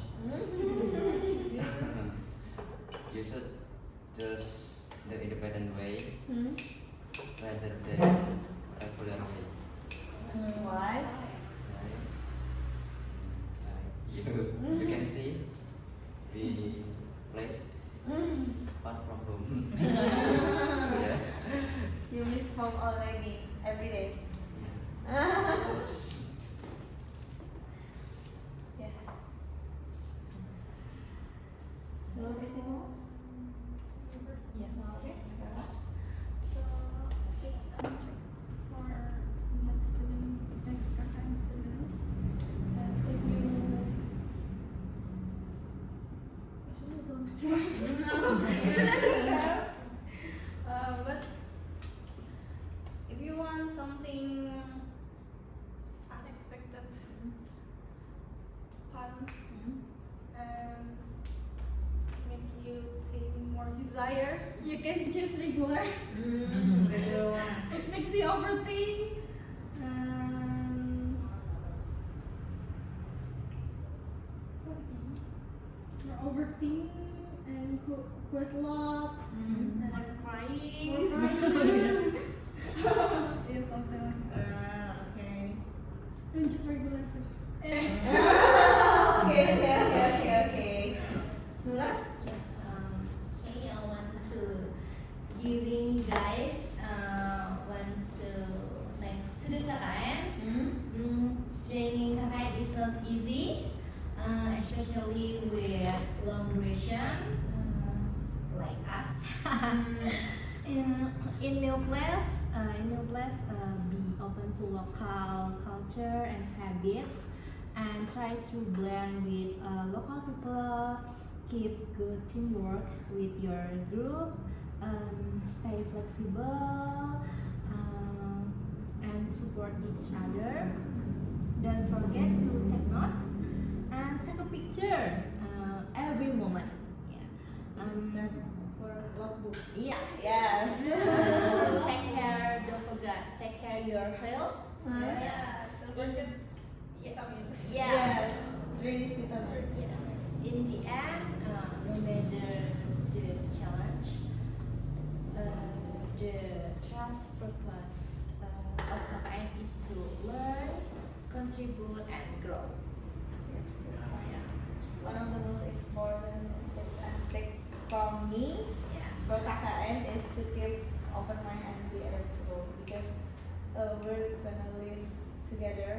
you should choose the independent way rather than regular way. Why? Right? You can see the place far from home. Yeah. You miss home already every day. Yes. Yeah. Lu di sini? Yeah. Okay. So tips and tricks for next KKN students. As if you But if you want something unexpected, fun, and make you feel more desire, you can choose regular. It makes you overthink. More overthink and quest a lot. more crying. More crying. Yeah, something like that. Okay. And just regular session. Okay. Nura? Okay, I want to giving guys want to In new place, be open to local culture and habits, and try to blend with local people. Keep good teamwork with your group. Stay flexible and support each other. Don't forget to take notes and take a picture every moment. Yeah. That's for logbook. Yeah. Yes. Take care. Don't forget. Take care your health. Yeah, don't forget vitamins. Yeah. Yes. Drink vitamin. Yeah. In the end, no matter the challenge, the trust purpose of KKN is to learn, contribute, and grow. Yes, that's why. One of the most important tips and tricks from me Yeah. for KKN is to keep open mind and be adaptable because we're gonna live together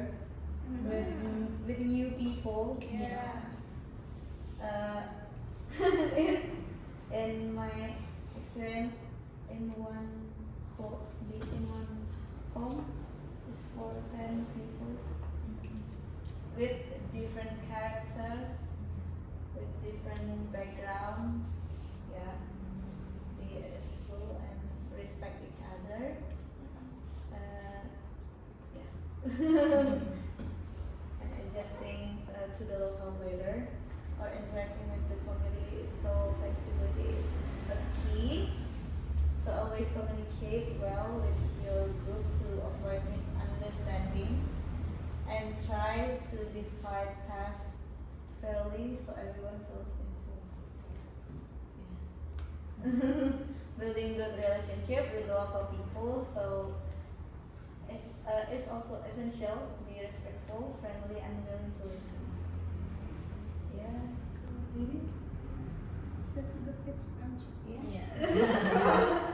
with new people. Yeah. In my experience, in one home is for 10 people with different character, with different background. Yeah, be adaptable and respect each other. Yeah. And adjusting to the local weather or interacting with the community. So flexibility is a key. So always communicate well with your group to avoid misunderstanding and try to divide tasks fairly so everyone feels involved. Building good relationship with local people. So it's also essential. Be respectful, friendly, and willing to listen. Yeah. That's a good tips and trick. Yeah.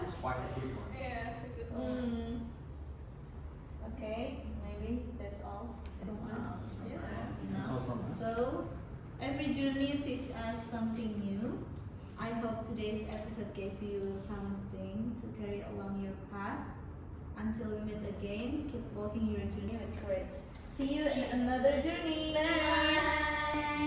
It's quite a big one. Yeah, it's a good one. Okay, maybe that's all. That's all from us. So, every journey teaches us something new. I hope today's episode gave you something to carry along your path. Until we meet again, keep walking your journey with courage. See you in another journey. Bye.